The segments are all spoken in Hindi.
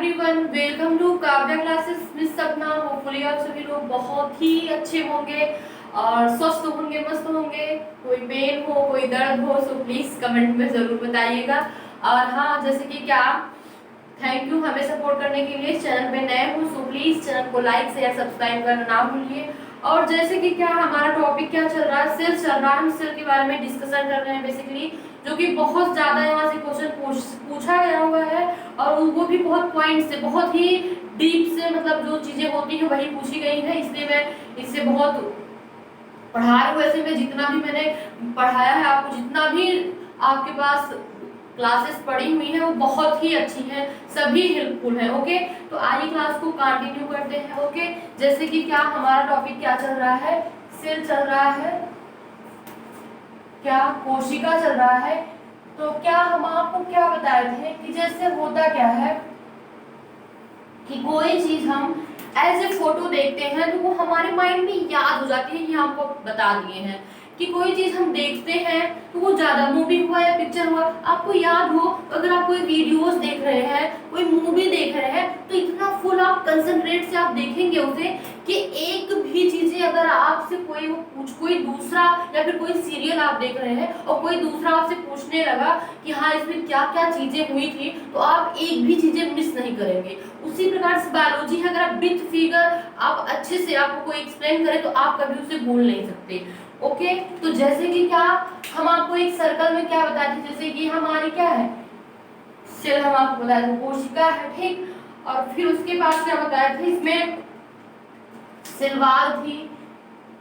Everyone, welcome to Kavya classes with Sapna. Hopefully आप सभी लोग बहुत ही अच्छे होंगे और स्वस्थ होंगे, मस्त होंगे। कोई पेन हो, कोई दर्द हो, सो प्लीज कमेंट में जरूर बताइएगा। और हाँ, जैसे कि क्या, थैंक यू हमें सपोर्ट करने के लिए। चैनल पे नए हो सो प्लीज चैनल को लाइक शेयर सब्सक्राइब करना ना भूलिए। और जैसे कि क्या, हमारा टॉपिक क्या चल रहा है, सेल चल रहा है। हम सेल के बारे में डिस्कशन कर रहे हैं बेसिकली, जो कि बहुत ज्यादा यहाँ से क्वेश्चन पूछा गया हुआ है और वो भी बहुत पॉइंट से, बहुत ही डीप से, मतलब जो चीजें होती हैं वही पूछी गई है। इसलिए मैं इससे बहुत पढ़ा रही हूँ। वैसे मैं जितना भी मैंने पढ़ाया है आपको, जितना भी आपके पास क्लासेस पढ़ी हुई है वो बहुत ही अच्छी है, सभी हेल्पफुल है। ओके, तो आइए क्लास को कंटिन्यू करते हैं। ओके, जैसे कि क्या, हमारा टॉपिक क्या चल रहा है, सेल चल रहा है, क्या कोशिका चल रहा है। तो क्या हम आपको क्या बताए थे कि जैसे होता क्या है कि कोई चीज हम एज ए फोटो देखते हैं तो वो हमारे माइंड में याद हो जाती है। ये हमको बता दिए हैं कि कोई चीज हम देखते हैं तो वो ज्यादा मूवी हुआ या पिक्चर हुआ, आपको याद हो, अगर आप कोई वीडियोस देख रहे हैं, कोई मूवी देख रहे हैं, तो इतना फुल आप कंसंट्रेट से आप देखेंगे उसे कि एक भी चीजें अगर आपसे कोई दूसरा, या फिर कोई सीरियल आप देख रहे हैं और कोई दूसरा आपसे पूछने लगा कि हाँ इसमें क्या क्या चीजें हुई थी, तो आप एक भी चीजें मिस नहीं करेंगे। उसी प्रकार से बायोलॉजी है, अगर आप विथ फिगर आप अच्छे से आपको कोई एक्सप्लेन करे तो आप कभी उसे भूल नहीं सकते। ओके, तो जैसे कि क्या, हम आपको एक सर्कल में क्या बताए थे, जैसे कि हमारी क्या है, सेल हम आपको बताए थे, कोशिका है, ठीक। और फिर उसके बाद क्या बताया थे, इसमें सिलवाल थी,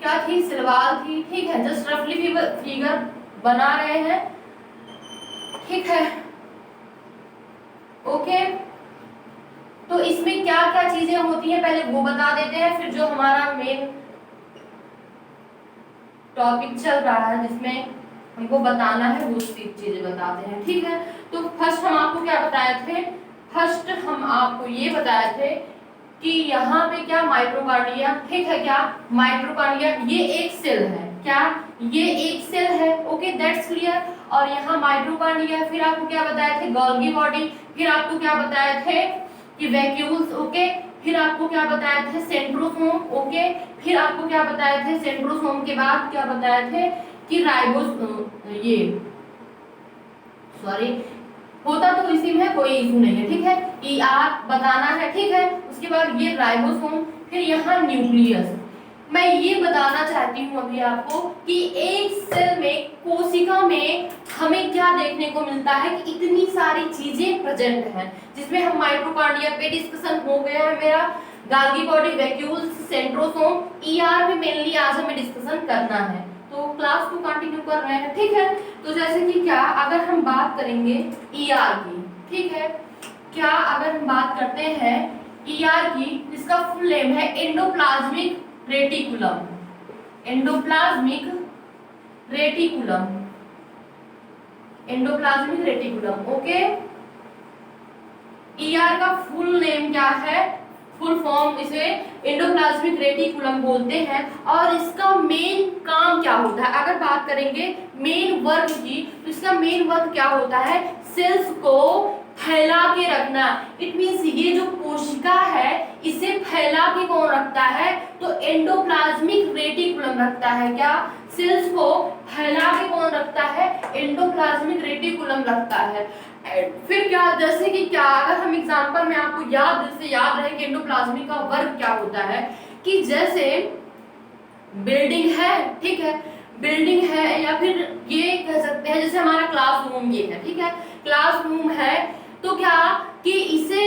क्या थी, सिलवाल थी, ठीक है। जस्ट रफली फिगर बना रहे हैं, ठीक है। ओके, तो इसमें क्या क्या चीजें होती हैं पहले वो बता देते हैं, फिर जो हमारा मेन टॉपिक चल रहा है जिसमें हमको बताना है वो चीजें बताते हैं, ठीक है। तो फर्स्ट हम आपको क्या बताए थे, फर्स्ट हम आपको ये बताए थे कि यहाँ पे क्या, माइक्रोकार्डिया, ठीक है। क्या माइक्रोकार्डिया, ये एक सेल है, क्या ये एक सेल है। Okay, that's clear. और यहाँ माइक्रोकार्डिया, फिर आपको क्या बताए थे, गोल्गी बॉडी, फिर आपको क्या बताए थे कि वैक्यूल्स। ओके, फिर आपको क्या बताए थे, सेंट्रोसोम। ओके, फिर आपको क्या बताए थे, सेंट्रोसोम के बाद क्या बताए थे कि राइबोसोम, ये सॉरी होता तो इसी में कोई इशू नहीं है, ठीक है। ER बताना है, ठीक है। उसके बाद ये राइबोसोम, फिर यहाँ न्यूक्लियस। मैं ये बताना चाहती हूँ अभी आपको कि एक सेल में, कोशिका में हमें क्या देखने को मिलता है कि इतनी सारी चीजें प्रेजेंट हैं, जिसमें हम माइक्रोकार्डिया पे डिस्कशन हो गया है मेरा, गाल्गी बॉडी, वैक्यूल्स, सेंट्रोसोम, ER पे मेनली आज हमें डिस्कशन करना है। तो क्लास को कंटिन्यू कर रहे हैं, ठीक है। तो जैसे कि क्या, अगर हम बात करेंगे ER की, ठीक है, क्या अगर हम बात करते हैं ER की, इसका फुल नेम है endoplasmic reticulum, endoplasmic reticulum, endoplasmic reticulum. Okay, ER का फुल नेम क्या है, फुल फॉर्म इसे एंडोप्लाज्मिक रेटिकुलम बोलते हैं। और इसका मेन काम क्या होता है, अगर बात करेंगे मेन वर्क की, तो इसका मेन वर्क क्या होता है, सेल्स को फैला के रखना। इट मींस ये जो कोशिका है इसे फैला के कौन रखता है, तो एंडोप्लाज्मिक रेटिकुलम रखता है। क्या, सेल्स को फैला के कौन रखता है, एंडोप्लाज्मिक रेटिकुलम रखता है। फिर क्या, जैसे कि क्या, अगर हम एग्जांपल में आपको याद रहे कि एंडोप्लाज्मिक का वर्क क्या होता है, कि जैसे बिल्डिंग है, ठीक है, बिल्डिंग है, या फिर ये कह सकते हैं जैसे हमारा क्लासरूम ये है, ठीक है, क्लासरूम है, तो क्या कि इसे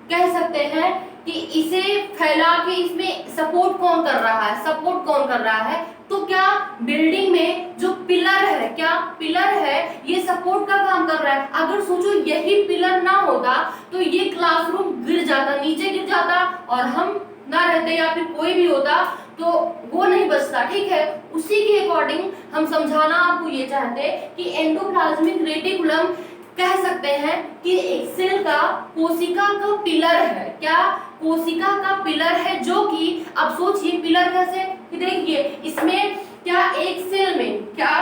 कह सकते हैं कि इसे फैला के इसमें सपोर्ट कौन कर रहा है, सपोर्ट कौन कर रहा है, तो क्या बिल्डिंग में जो पिलर है, क्या पिलर है, ये सपोर्ट का काम कर रहा है। अगर सोचो यही पिलर ना होता तो ये क्लासरूम गिर जाता, नीचे गिर जाता, और हम ना रहते या फिर कोई भी होता तो वो नहीं बचता, ठीक है। उसी के अकॉर्डिंग हम समझाना आपको ये चाहते कि एंडोप्लाज्मिक रेटिकुलम कह सकते हैं कि एक सेल का, कोशिका का पिलर है। क्या, कोशिका का पिलर है, जो कि अब सोचिए पिलर कैसे, कि देखिए इसमें क्या, एक सेल में क्या,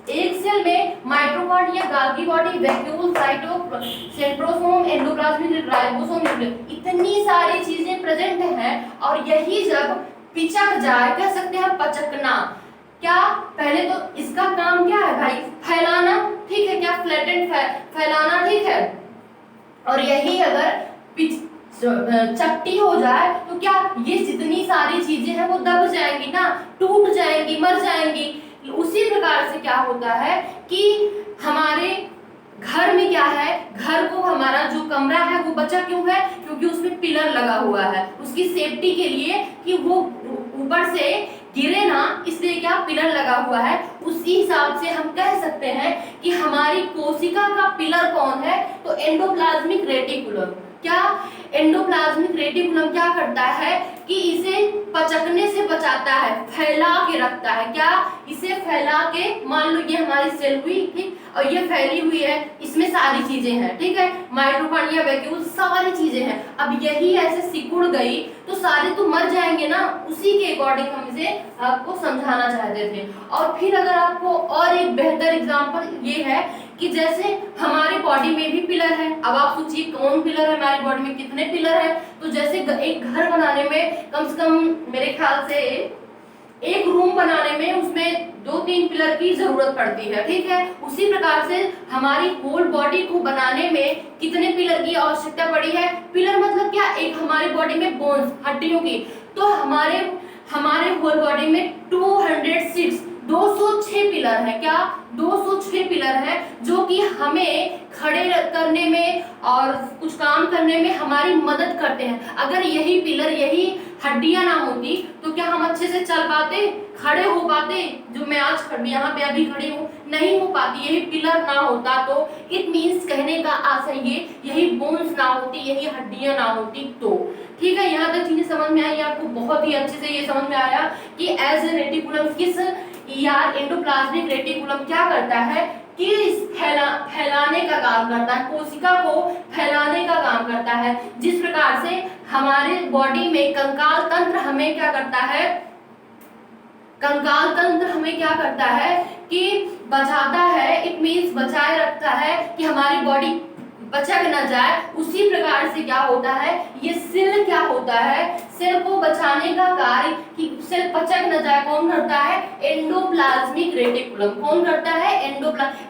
एक सेल में mitochondria, Golgi body, vacuole, centrosome, endoplasmic ribosome, इतनी सारी चीजें प्रेजेंट हैं। और यही जब पिचक जाए, कह सकते हैं पचकना, क्या पहले तो इसका काम क्या है भाई, फैलाना, ठीक है, क्या फ्लैटेंड फैलाना, ठीक है। और यही अगर चपटी हो जाए तो क्या ये जितनी सारी चीजें हैं वो दब जाएंगी ना, टूट जाएंगी, मर जाएंगी। उसी प्रकार से क्या होता है कि हमारे घर में क्या है, घर को, हमारा जो कमरा है वो बचा क्यों है, क्योंकि उसमें पिलर लगा हुआ है, उसकी सेफ्टी के लिए कि वो ऊपर से गिरे ना, इसलिए क्या पिलर लगा हुआ है। उसी हिसाब से हम कह सकते हैं कि हमारी कोशिका का पिलर कौन है, तो एंडोप्लाज्मिक रेटिकुलम। क्या एंडोप्लाज्मिक रेटिकुलम क्या करता है कि इसे पचकने से बचाता है, फैला के रखता है, क्या इसे फैला के, मान लो ये हमारी सेल हुई, ठीक, और ये फैली हुई है, इसमें सारी चीजें हैं, ठीक है, माइटोकॉन्ड्रिया, वैक्यूल, सारी चीजें हैं। अब यही ऐसे सिकुड़ गई तो सारे तो मर जाएंगे ना, उसी के अकॉर्डिंग हम इसे आपको समझाना चाहते थे। और फिर अगर आपको और एक बेहतर एग्जांपल ये है कि जैसे हमारी बॉडी में भी पिलर है। अब आप सोचिए कौन पिलर है हमारी बॉडी में, कितने पिलर है। तो जैसे एक घर बनाने में कम से कम मेरे ख्याल से एक रूम बनाने में उसमें 2-3 पिलर की जरूरत पड़ती है, ठीक है। उसी प्रकार से हमारी होल बॉडी को बनाने में कितने पिलर की आवश्यकता पड़ी है। पिलर मतलब क्या, एक हमारी बॉडी में बोन्स, हड्डियों की, तो हमारे होल बॉडी में 206 पिलर है। क्या 206 पिलर है जो कि हमें खड़े करने में और कुछ काम करने में हमारी मदद करते हैं। अगर यही पिलर, यही हड्डियां ना होती तो क्या हम अच्छे से चल पाते, खड़े हो पाते, जो मैं आज यहाँ पे अभी खड़ी हूँ, नहीं हो पाती। यही पिलर ना होता तो इट मीन्स, कहने का आशय ये, यही बोन्स ना होती, यही हड्डियां ना होती तो, ठीक है। यहाँ तक चीजें समझ में आई आपको, बहुत ही अच्छे से ये समझ में आया कि एज ए रेटिकुलम किस एंडोप्लाज्मिक रेटिकुलम क्या करता है कि फैलाने का काम करता है, कोशिका को फैलाने का काम करता है। जिस प्रकार से हमारे बॉडी में कंकाल तंत्र हमें क्या करता है, कंकाल तंत्र हमें क्या करता है कि बचाता है, इट मीन्स बचाए रखता है कि हमारी बॉडी बचक न जाए। उसी प्रकार से क्या होता है, ये सेल क्या होता है, सेल को बचाने का कार्य कि सेल पचक न जाए कौन करता है, एंडोप्लाज्मिक रेटिकुलम। कौन करता है,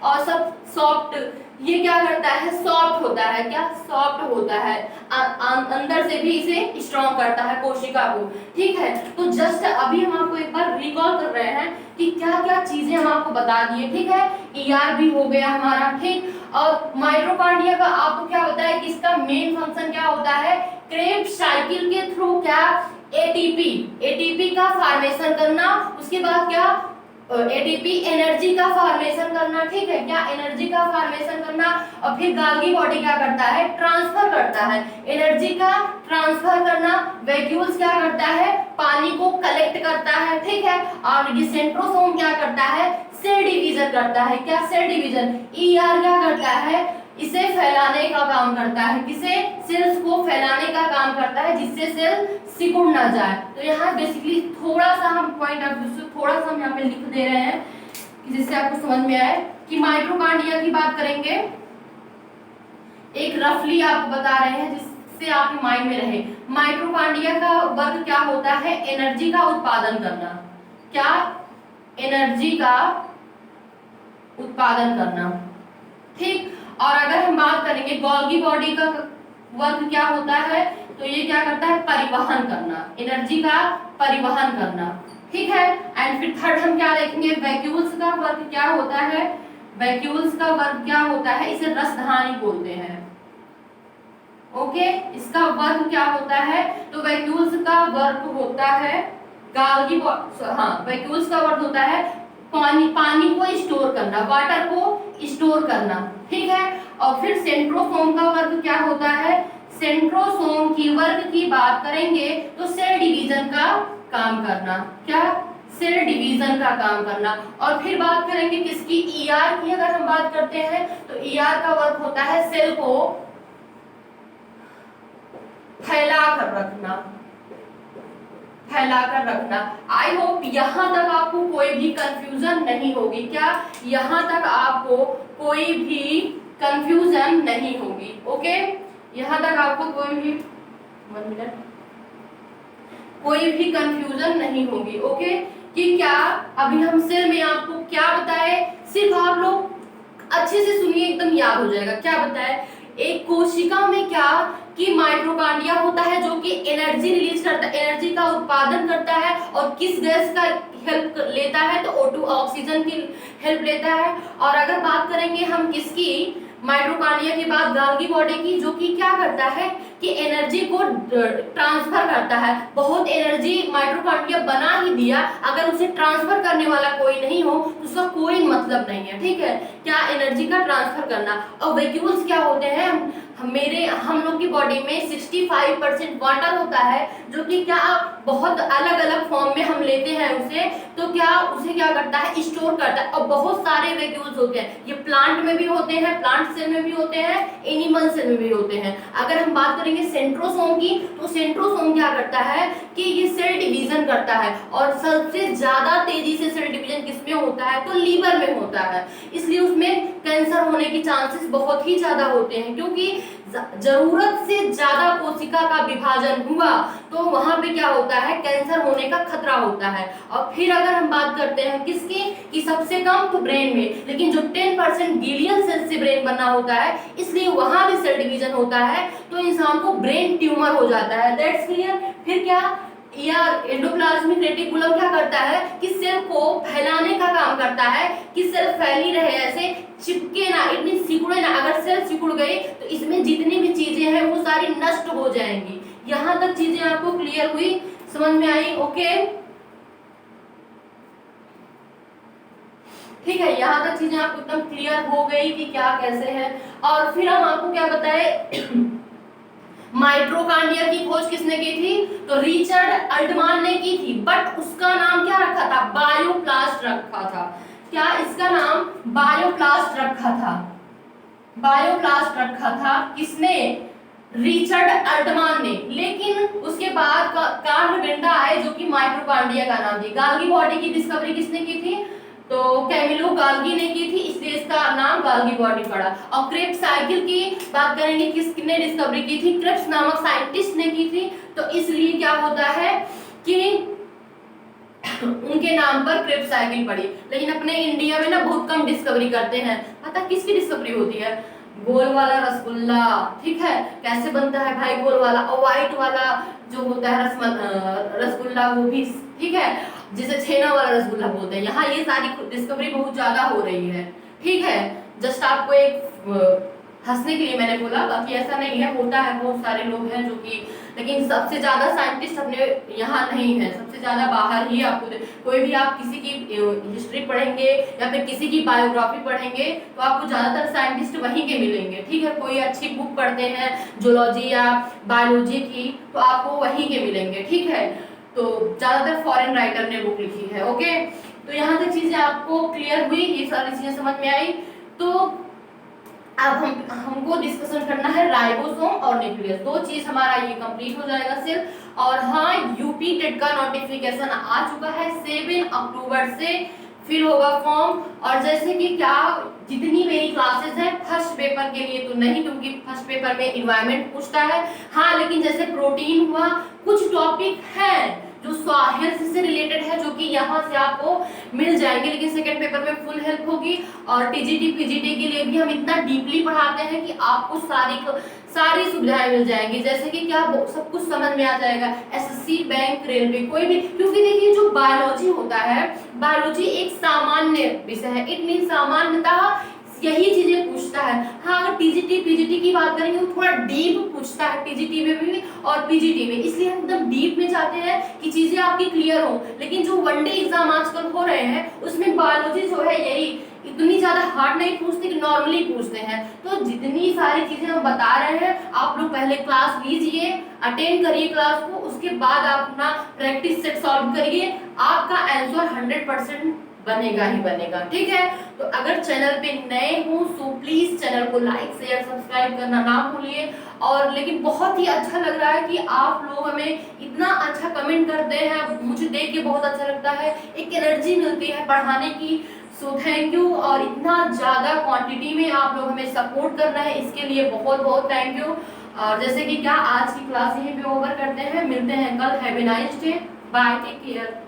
और सब सॉफ्ट, ये क्या करता है, सॉफ्ट होता है। क्या सॉफ्ट होता है, अंदर से भी इसे स्ट्रॉन्ग करता है कोशिका को, ठीक है। तो जस्ट अभी हम आपको एक बार रिकॉल कर रहे हैं कि क्या क्या चीजें हम आपको बता दिए, ठीक है। ईआर भी हो गया हमारा, ठीक। और माइटोकॉन्ड्रिया का आपको क्या होता है कि इसका मेन फंक्शन क्या होता है, क्रेब्स साइकिल के थ्रू क्या, एटीपी का फॉर्मेशन करना। उसके बाद क्या, एटीपी एनर्जी का फॉर्मेशन करना, ठीक है, क्या एनर्जी का फॉर्मेशन करना। और फिर गाल्गी बॉडी क्या करता है, ट्रांसफर करता है, एनर्जी का ट्रांसफर करना। वैक्यूल्स क्या करता है, पानी को कलेक्ट करता है, ठीक है। और ये सेंट्रोसोम क्या करता है, सेल डिवीजन करता है। क्या, सेल डिवीजन। ईआर क्या करता है, इसे फैलाने का काम करता है, किसे, सेल्स को फैलाने का काम करता है, जिससे सेल सिकुड़ ना जाए। तो यहाँ बेसिकली थोड़ा सा हम पॉइंट ऑफ व्यू से थोड़ा सा हम यहाँ पे लिख दे रहे हैं जिससे आपको समझ में आए कि माइटोकॉन्ड्रिया की बात करेंगे, एक रफली आपको बता रहे हैं जिससे आपके माइंड में रहे। माइटोकॉन्ड्रिया का वर्क क्या होता है, एनर्जी का उत्पादन करना। क्या, एनर्जी का उत्पादन करना, ठीक। और अगर हम बात करेंगे गोल्गी बॉडी का वर्क क्या होता है, तो ये क्या करता है, परिवहन करना, एनर्जी का परिवहन करना, ठीक है। एंड फिर थर्ड हम क्या देखेंगे, वैक्यूल्स का वर्क क्या होता है, वैक्यूल्स का वर्क क्या होता है, इसे रसधानी बोलते हैं, ओके। इसका वर्क क्या होता है, तो वैक्यूल्स का वर्क होता है गाल्गी, हाँ, वैक्यूल्स का वर्क होता है पानी को स्टोर करना, वाटर को स्टोर करना, ठीक है। और फिर सेंट्रोसोम का वर्क क्या होता है, सेंट्रोसोम की वर्क की बात करेंगे तो सेल डिवीजन का काम करना। क्या, सेल डिवीजन का काम करना। और फिर बात करेंगे किसकी, ईआर की। अगर हम बात करते हैं तो ईआर का वर्क होता है सेल को फैला कर रखना, फैलाकर रखना। आई होप यहाँ तक आपको कोई भी कंफ्यूजन नहीं होगी। क्या यहाँ तक आपको कोई भी कंफ्यूजन नहीं होगी? ओके, यहाँ तक आपको कोई भी 1 मिनट कोई भी कंफ्यूजन नहीं होगी। ओके, कि क्या अभी हम सिर्फ में आपको क्या बताए, सिर्फ आप लोग अच्छे से सुनिए, एकदम याद हो जाएगा। क्या बताए, एक कोशिका में क्या कि माइटोकॉन्ड्रिया होता है जो कि एनर्जी रिलीज करता है, एनर्जी का उत्पादन करता है, और किस गैस का हेल्प लेता है, तो O2 ऑक्सीजन की हेल्प लेता है। और अगर बात करेंगे हम किसकी, माइटोकॉन्ड्रिया के बाद गाल्गी बॉडी की, जो कि क्या करता है कि एनर्जी को ट्रांसफर करता है। बहुत एनर्जी माइटोकॉन्ड्रिया बना ही दिया, अगर उसे ट्रांसफर करने वाला कोई नहीं हो तो उसका कोई मतलब नहीं है। ठीक है, क्या एनर्जी का ट्रांसफर करना। और वैक्यूल्स क्या होते हैं, हम लोग की बॉडी में 65% वाटर होता है, जो कि क्या बहुत अलग अलग फॉर्म में हम लेते हैं उसे, तो क्या उसे क्या करता है, स्टोर करता है। और बहुत सारे वैक्यूल्स होते हैं, ये प्लांट में भी होते हैं, प्लांट सेल में भी होते हैं, एनिमल सेल में भी होते हैं। अगर हम बात करेंगे सेंट्रोसोम की, तो सेंट्रोसोम क्या करता है कि ये सेल डिवीजन करता है, और सबसे ज्यादा तेजी से सेल डिवीजन किसमें होता है, तो लीवर में होता है। इसलिए उसमें कैंसर होने की चांसेस बहुत ही ज्यादा होते हैं, क्योंकि जरूरत से ज्यादा कोशिका का विभाजन हुआ तो वहां पे क्या होता है, कैंसर होने का खतरा होता है। और फिर अगर हम बात करते हैं किसकी, कि सबसे कम तो ब्रेन में, लेकिन जो 10% ग्लियल सेल से ब्रेन बना होता है, इसलिए वहां भी सेल डिवीजन होता है, तो इंसान को ब्रेन ट्यूमर हो जाता है। That's clear. फिर क्या, या एंडोप्लाज्मिक रेटिकुलम क्या करता है कि सेल को फैलाने का काम करता है, कि सेल फैली रहे, ऐसे चिपके ना, इतनी सिकुड़े ना। अगर सेल सिकुड़ गई तो इसमें जितनी भी चीजें हैं वो सारी नष्ट हो जाएंगी। यहाँ तक चीजें आपको क्लियर हुई, समझ में आई? ओके, ठीक है, यहाँ तक चीजें आपको एकदम क्लियर हो गई कि क्या कैसे है। और फिर हम आपको क्या बताए, माइटोकॉन्ड्रिया की खोज किसने की थी, तो रिचर्ड अल्टमान ने की थी, बट उसका नाम क्या रखा था, बायोप्लास्ट रखा था। क्या इसका नाम बायोप्लास्ट रखा था, बायोप्लास्ट रखा था, किसने, रिचर्ड अल्टमान ने। लेकिन उसके बाद कार्ल वेंडा आए, जो कि माइटोकॉन्ड्रिया का नाम थी। गाल्गी बॉडी की डिस्कवरी किसने की थी, तो कैमिलो गाल्गी ने की थी, इसलिए इसका नाम गाल्गी बॉडी पड़ा। और क्रेब्स साइकिल की बात करेंगे, किसने डिस्कवरी की थी, क्रेब्स नामक साइंटिस्ट ने की थी, तो इसलिए क्या होता है कि उनके नाम पर क्रेब्स साइकिल पड़ी। लेकिन अपने इंडिया में ना बहुत कम डिस्कवरी करते हैं। पता किसकी डिस्कवरी होती है, गोल वाला रसगुल्ला। ठीक है, कैसे बनता है भाई गोल वाला, और व्हाइट वाला जो होता है रसगुल्ला, वो भी, ठीक है, जिसे छेना वाला रसगुल्ला बोलते हैं। यहाँ ये सारी डिस्कवरी बहुत ज्यादा हो रही है। ठीक है, जस्ट आपको एक हंसने के लिए मैंने बोला, बाकी ऐसा नहीं है, होता है, बहुत सारे लोग हैं जो कि, लेकिन सबसे ज्यादा साइंटिस्ट अपने यहाँ नहीं है, सबसे ज्यादा बाहर ही। आपको कोई भी आप किसी की हिस्ट्री पढ़ेंगे या फिर किसी की बायोग्राफी पढ़ेंगे तो आपको ज्यादातर साइंटिस्ट वहीं के मिलेंगे। ठीक है, कोई अच्छी बुक पढ़ते हैं जूलॉजी या बायोलॉजी की, तो आपको वहीं के मिलेंगे। ठीक है, तो ज्यादातर फॉरेन राइटर ने बुक लिखी है। ओके, तो यहाँ तक चीजें आपको क्लियर हुई, ये सारी चीजें समझ में आई। तो अब हमको डिस्कशन करना है राइबोसोम और न्यूक्लियस, दो चीज हमारा ये कंप्लीट हो जाएगा सिर्फ। और हाँ, यूपी टेट का नोटिफिकेशन आ चुका है 7 अक्टूबर से फिर होगा फॉर्म। और जैसे कि क्या जितनी मेरी क्लासेस हैं फर्स्ट पेपर के लिए तो नहीं, क्योंकि फर्स्ट पेपर में इन्वायरमेंट पूछता है। हाँ, लेकिन जैसे प्रोटीन हुआ, कुछ टॉपिक हैं जो हेल्थ से रिलेटेड है, जो कि यहाँ से आपको मिल जाएंगे, लेकिन सेकंड पेपर में फुल हेल्प होगी। और टीजीटी पीजीटी के लिए भी हम इतना डीपली पढ़ाते हैं कि आपको सारी सुविधाएं मिल जाएंगी, जैसे कि क्या सब कुछ समझ में आ जाएगा, एसएससी, बैंक, रेलवे, कोई भी। क्योंकि देखिए जो बायोलॉजी होता है, बायोलॉजी एक सामान्य विषय है, इट मीन सामान्यतः यही चीजें पूछता है। हाँ, अगर टीजीटी पीजीटी की बात करेंगे तो थोड़ा डीप पूछता है, टीजीटी में भी और पीजीटी में, इसलिए हम एकदम डीप में जाते हैं कि चीजें आपकी क्लियर हो। लेकिन जो वनडे एग्जाम आजकल हो रहे हैं उसमें बायोलॉजी जो है यही इतनी ज्यादा हार्ड नहीं पूछते, कि नॉर्मली पूछते हैं। तो जितनी सारी चीजें हम बता रहे हैं, आप लोग पहले क्लास लीजिए, अटेंड करिए क्लास को, उसके बाद आप अपना प्रैक्टिस सेट सॉल्व करिए, आपका आंसर 100% बनेगा ही बनेगा। ठीक है, तो अगर चैनल पे नए हो सो प्लीज चैनल को लाइक शेयर सब्सक्राइब करना ना भूलिए। और लेकिन बहुत ही अच्छा लग रहा है कि आप लोग हमें इतना अच्छा कमेंट करते हैं, मुझे देख के बहुत अच्छा लगता है, एक एनर्जी मिलती है पढ़ाने की। So thank you. और इतना ज़्यादा क्वांटिटी में आप लोग हमें सपोर्ट कर रहे हैं, इसके लिए बहुत बहुत थैंक यू। और जैसे कि क्या आज की क्लास यहीं पे ओवर करते हैं, मिलते हैं कल। Have a nice day, bye, take care.